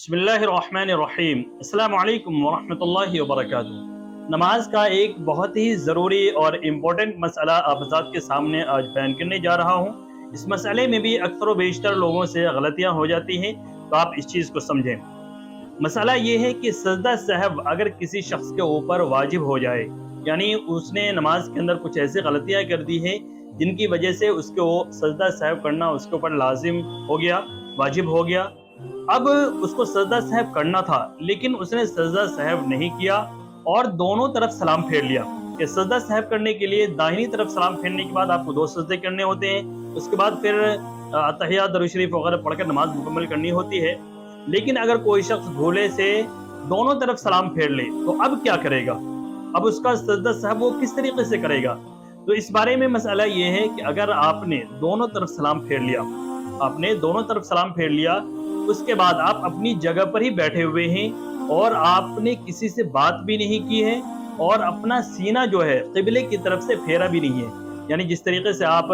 बिस्मिल्लाहिर्रहमानिर्रहीम। अस्सलामु अलैकुम वरहमतुल्लाहि वबरकातुहू। नमाज का एक बहुत ही ज़रूरी और इम्पोर्टेंट मसला आप हज़रात के सामने आज बयान करने जा रहा हूँ। इस मसले में भी अक्सर व बेशतर लोगों से गलतियाँ हो जाती हैं, तो आप इस चीज़ को समझें। मसला ये है कि सजदा सहव अगर किसी शख्स के ऊपर वाजिब हो जाए, यानी उसने नमाज के अंदर कुछ ऐसी गलतियाँ कर दी हैं जिनकी वजह से उसको सजदा सहव करना उसके ऊपर लाजिम हो गया, वाजिब हो गया। अब उसको सजदा सहव करना था, लेकिन उसने सजदा सहव नहीं किया और दोनों तरफ सलाम फेर लिया। कि सजदा सहव करने के लिए दाहिनी तरफ सलाम फेरने के बाद आपको 2 सजदे करने होते हैं, उसके बाद फिर तहियात दरूद शरीफ वगैरह पढ़कर नमाज मुकम्मल करनी होती है। लेकिन अगर कोई शख्स भूले से दोनों तरफ सलाम फेर ले तो अब क्या करेगा? अब उसका सजदा सहव वो किस तरीके से करेगा? तो इस बारे में मसला ये है कि अगर आपने दोनों तरफ सलाम फेर लिया, आपने दोनों तरफ सलाम फेर लिया, उसके बाद आप अपनी जगह पर ही बैठे हुए हैं और आपने किसी से बात भी नहीं की है और अपना सीना जो है क़िबले की तरफ से फेरा भी नहीं है। यानी जिस तरीके से आप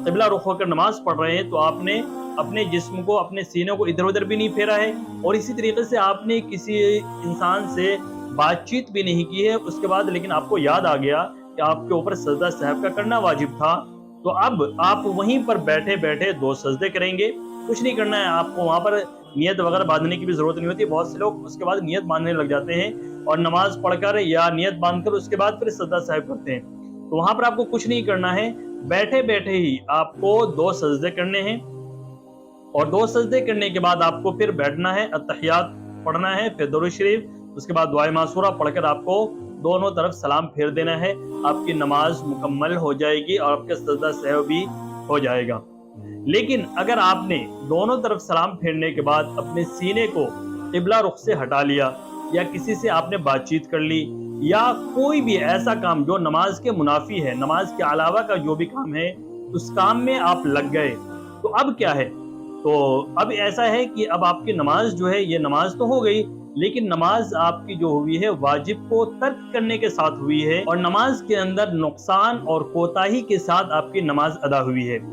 क़िबला रुख होकर नमाज पढ़ रहे हैं, तो आपने अपने जिस्म को, अपने सीने को इधर उधर भी नहीं फेरा है और इसी तरीके से आपने किसी इंसान से बातचीत भी नहीं की है। उसके बाद लेकिन आपको याद आ गया कि आपके ऊपर सजदा सहव का करना वाजिब था, तो अब आप वहीं पर बैठे बैठे 2 सजदे करेंगे। कुछ नहीं करना है आपको, वहाँ पर नियत वगैरह बांधने की भी जरूरत नहीं होती। बहुत से लोग उसके बाद नियत बांधने लग जाते हैं और नमाज पढ़कर या नियत बांधकर उसके बाद फिर सजदा सहव करते हैं। तो वहाँ पर आपको कुछ नहीं करना है, बैठे बैठे ही आपको 2 सजदे करने हैं और 2 सजदे करने के बाद आपको फिर बैठना है, अत्तहियात पढ़ना है, फिर दरूद शरीफ, उसके बाद दुआए मासूरा पढ़कर आपको दोनों तरफ सलाम फेर देना है। आपकी नमाज मुकम्मल हो जाएगी और आपका सजदा सहव भी हो जाएगा। लेकिन अगर आपने दोनों तरफ सलाम फेरने के बाद अपने सीने को क़िबला रुख से हटा लिया या किसी से आपने बातचीत कर ली या कोई भी ऐसा काम जो नमाज के मुनाफी है, नमाज के अलावा का जो भी काम है, उस काम में आप लग गए, तो अब क्या है? तो अब ऐसा है कि अब आपकी नमाज जो है, ये नमाज तो हो गई, लेकिन नमाज आपकी जो हुई है वाजिब को तर्क करने के साथ हुई है और नमाज के अंदर नुकसान और कोताही के साथ आपकी नमाज अदा हुई है।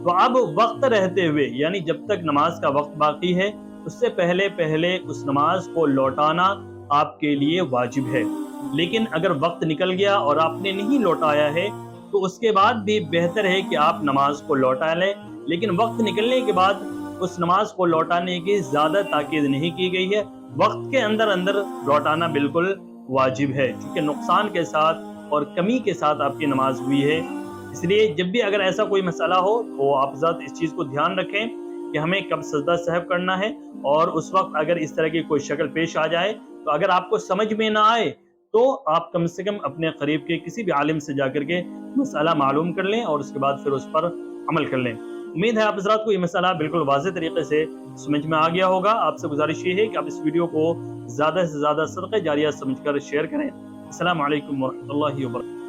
तो अब वक्त रहते हुए, यानी जब तक नमाज का वक्त बाकी है, उससे पहले पहले उस नमाज को लौटाना आपके लिए वाजिब है। लेकिन अगर वक्त निकल गया और आपने नहीं लौटाया है, तो उसके बाद भी बेहतर है कि आप नमाज को लौटा लें। लेकिन वक्त निकलने के बाद उस नमाज को लौटाने की ज़्यादा ताकीद नहीं की गई है। वक्त के अंदर अंदर लौटाना बिल्कुल वाजिब है, क्योंकि नुकसान के साथ और कमी के साथ आपकी नमाज हुई है। इसलिए जब भी अगर ऐसा कोई मसला हो तो आप ज़ात इस चीज़ को ध्यान रखें कि हमें कब सजदा सहव करना है, और उस वक्त अगर इस तरह की कोई शक्ल पेश आ जाए, तो अगर आपको समझ में ना आए तो आप कम से कम अपने करीब के किसी भी आलिम से जाकर के मसला मालूम कर लें और उसके बाद फिर उस पर अमल कर लें। उम्मीद है आप हज़रात को ये मसला बिल्कुल वाज़ेह तरीके से समझ में आ गया होगा। आपसे गुजारिश ये है कि आप इस वीडियो को ज़्यादा से ज़्यादा सदक़े जारिया समझकर शेयर करें। अस्सलामु अलैकुम वरहमतुल्लाहि वबरकातुहू।